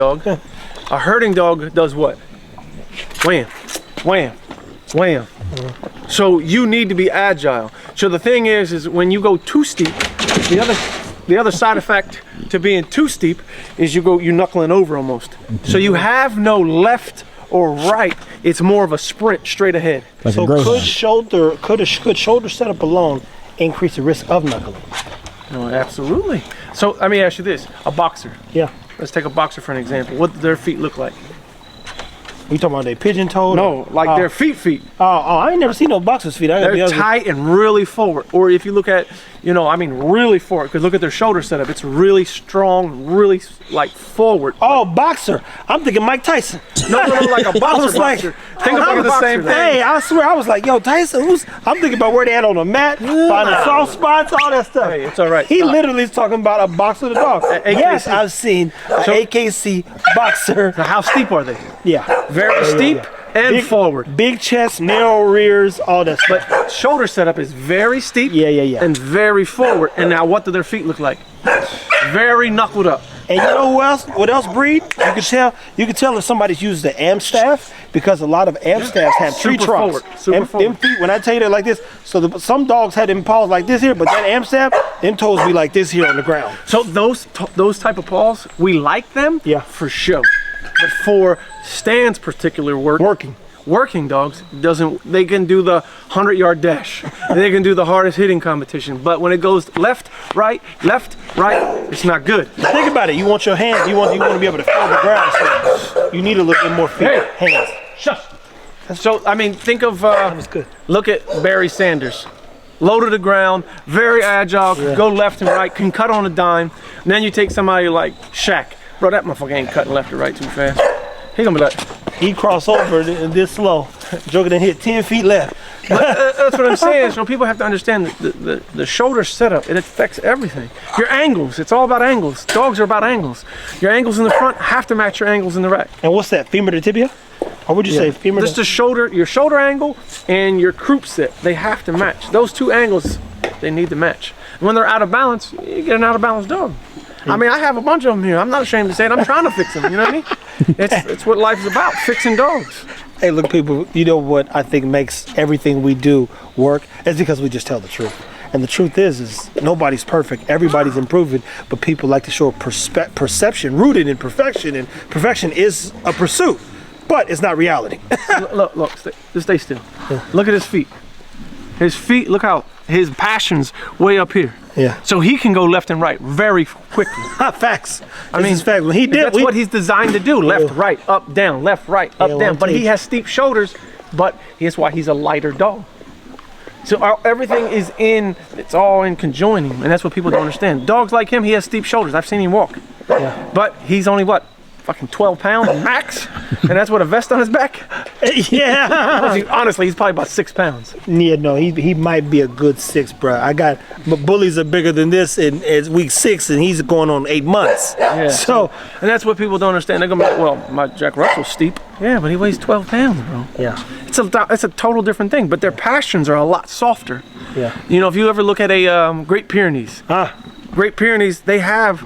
dog. A herding dog does what? Wham, wham, wham. So you need to be agile. So the thing is when you go too steep, the other side effect to being too steep is you knuckling over almost. So you have no left or right. It's more of a sprint straight ahead. Like so could a shoulder setup alone increase the risk of knuckling? No, absolutely. So let me ask you this: a boxer. Yeah. Let's take a boxer for an example. What do their feet look like? You talking about they pigeon-toed? No, like their feet. Oh, I ain't never seen no boxer's feet. They're tight and really forward. Or if you look at, really forward. Because look at their shoulder setup. It's really strong, really like forward. Oh, boxer. I'm thinking Mike Tyson. No, like a boxer. Think about the same thing. Hey, I swear, I was like, yo, Tyson, I'm thinking about where they at on the mat, finding soft spots, all that stuff. Hey, it's all right. He literally is talking about a boxer the dog. Yes, I've seen an AKC boxer. So how steep are they? Yeah. Very steep and forward. Big chest, narrow rears, all that stuff. But shoulder setup is very steep and very forward. And now what do their feet look like? Very knuckled up. And you know what else breed? You can tell if somebody's used the am staff, because a lot of am staffs have tree trunks. Super forward. Them feet, when I tell you they're like this, so some dogs had them paws like this here, but that am staff, them toes be like this here on the ground. So those type of paws, we like them for show. But for Stan's particular working dogs, they can do the 100-yard dash. They can do the hardest hitting competition. But when it goes left, right, it's not good. Think about it. You want your hands. You want to be able to feel the ground. So you need a little bit more hands. Shush. So I mean, think of look at Barry Sanders. Low to the ground, very agile, go left and right, can cut on a dime. And then you take somebody like Shaq. Bro, that motherfucker ain't cutting left or right too fast. He gonna be like, he cross over this slow. Joker done hit 10 feet left. That's what I'm saying. So people have to understand the shoulder setup. It affects everything. Your angles. It's all about angles. Dogs are about angles. Your angles in the front have to match your angles in the back. And what's that? Femur to tibia? Or would you say femur? Just your shoulder angle and your croup set. They have to match. Those two angles, they need to match. And when they're out of balance, you get an out of balance dog. I mean, I have a bunch of them here. I'm not ashamed to say it. I'm trying to fix them. You know what I mean? It's what life is about, fixing dogs. Hey, look, people, you know what I think makes everything we do work? It's because we just tell the truth. And the truth is nobody's perfect. Everybody's improving, but people like to show a perception rooted in perfection, and perfection is a pursuit, but it's not reality. Look, stay still. Yeah. Look at his feet. His feet, look how his passion's way up here. Yeah. So he can go left and right very quickly. Facts. I mean, facts. When that's what he's designed to do. Left, right, up, down, left, right, up, down. But he has steep shoulders, but here's why he's a lighter dog. So everything is it's all in conjoining, and that's what people don't understand. Dogs like him, he has steep shoulders. I've seen him walk. Yeah. But he's only what? Fucking 12 pounds max, and that's what a vest on his back. Yeah. Honestly, he's probably about 6 pounds. Yeah, no, he might be a good 6, bro. But bullies are bigger than this, and it's week 6, and he's going on 8 months. Yeah. So, and that's what people don't understand. They're gonna be like, well, my Jack Russell's steep. Yeah, but he weighs 12 pounds, bro. Yeah. It's a total different thing. But their passions are a lot softer. Yeah. You know, if you ever look at a Great Pyrenees. Great Pyrenees, they have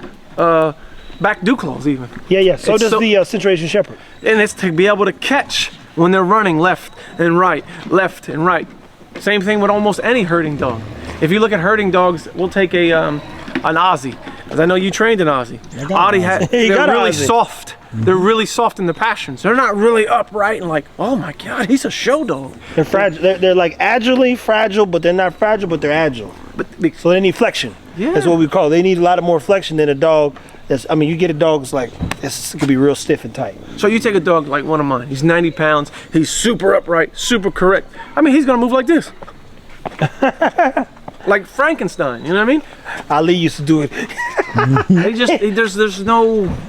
back dew claws even. Yeah. So does the Situation Shepherd. And it's to be able to catch when they're running left and right. Same thing with almost any herding dog. If you look at herding dogs, we'll take an Aussie, because I know you trained an Aussie. They're really soft. They're really soft in the passions. They're not really upright and like, oh my God, he's a show dog. They're fragile. They're like agilely fragile, but they're not fragile, but they're agile. So they need flexion. Yeah. That's what we call it. They need a lot more flexion than a dog. You get a dog's like, it could be real stiff and tight. So you take a dog like one of mine. He's 90 pounds. He's super upright, super correct. I mean, he's gonna move like this. Like Frankenstein, you know what I mean? Ali used to do it.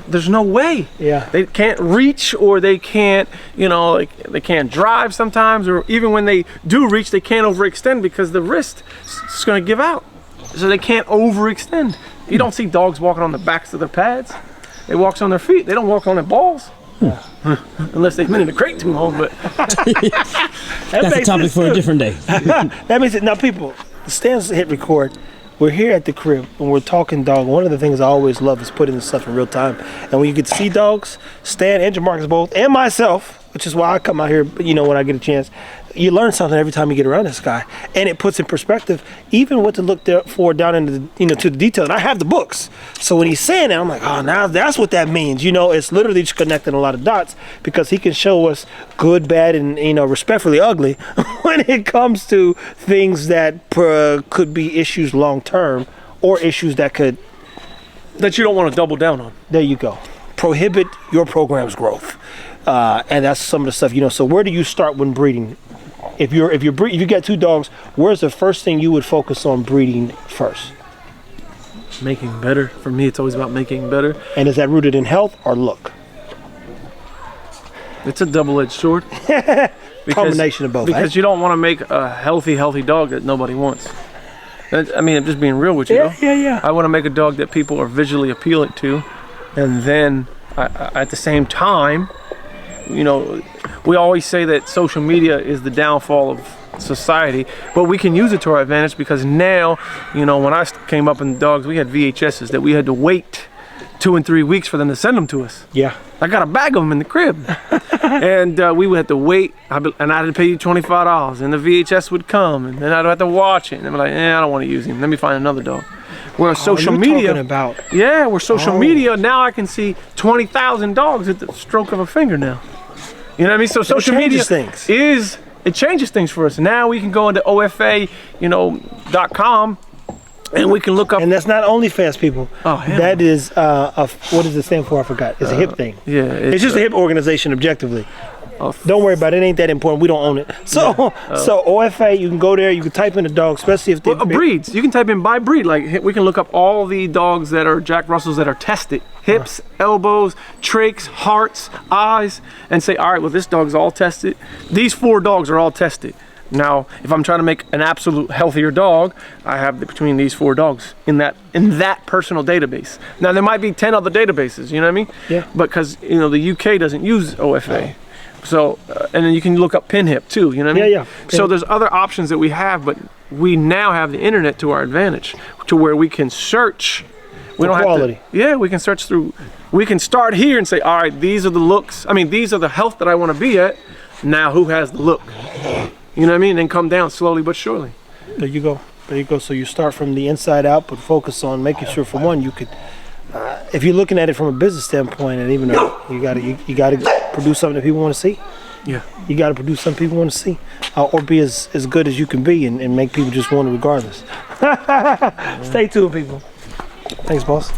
There's no way. Yeah. They can't reach, or they can't, they can't drive sometimes, or even when they do reach, they can't overextend because the wrist is gonna give out. So they can't overextend. You don't see dogs walking on the backs of their pads. They walk on their feet. They don't walk on their balls. Yeah. Unless they've been in the crate too long, but that's a topic for a different day. That means it. Now, people, Stan's hit record. we're here at the crib and we're talking dog. One of the things I always love is putting this stuff in real time. And when you get to see dogs, Stan and Jamarcus both, and myself, which is why I come out here, you know, when I get a chance, you learn something every time you get around this guy. And it puts in perspective even what to look there for down into the, you know, to the detail. And I have the books. So when he's saying that, I'm like, oh, now that's what that means. You know, it's literally just connecting a lot of dots because he can show us good, bad, and, you know, respectfully ugly when it comes to things that could be issues long term or issues that could... That you don't want to double down on. There you go. Prohibit your program's growth. And that's some of the stuff, you know. So where do you start when breeding? If you get 2 dogs, where's the first thing you would focus on breeding first? Making better. For me, it's always about making better. And is that rooted in health or look? It's a double-edged sword. Combination of both. Because you don't want to make a healthy dog that nobody wants. I mean, I'm just being real with you. Yeah. I want to make a dog that people are visually appealing to, and then at the same time, you know, we always say that social media is the downfall of society, but we can use it to our advantage because now, you know, when I came up in dogs, we had VHSs that we had to wait 2 and 3 weeks for them to send them to us. Yeah. I got a bag of them in the crib. And we would have to wait, and I had to pay you $25, and the VHS would come, and then I'd have to watch it, and I'm like, I don't want to use him. Let me find another dog. Whereas social media, where social media, now I can see 20,000 dogs at the stroke of a finger now. You know what I mean? So social media it changes things for us. Now we can go into OFA, you know, .com, and we can look up. And that's not OnlyFans, people. Oh, hell. That is what does it stand for? I forgot. It's a hip thing. Yeah, it's just a hip organization, objectively. Don't worry about it. It ain't that important. We don't own it. So, so OFA, you can go there. You can type in a dog, especially if they breeds. You can type in by breed. Like we can look up all the dogs that are Jack Russells that are tested: hips, elbows, trachs, hearts, eyes, and say, all right, well, this dog's all tested. These 4 dogs are all tested. Now, if I'm trying to make an absolute healthier dog, I have between these 4 dogs in that personal database. Now, there might be 10 other databases. You know what I mean? Yeah. Because you know the UK doesn't use OFA. So, and then you can look up pin hip too, you know what I mean? Yeah. So there's other options that we have, but we now have the internet to our advantage to where we can search. We don't quality. have to, we can search through, we can start here and say, all right, these are the looks. I mean, these are the health that I want to be at. Now who has the look? You know what I mean? And come down slowly but surely. There you go. There you go. So you start from the inside out, but focus on making sure, for one, you could, if you're looking at it from a business standpoint, and even though you gotta produce something that people want to see. Yeah. You gotta produce something people want to see, or be as good as you can be, and make people just want it regardless. Stay tuned, people. Thanks, boss.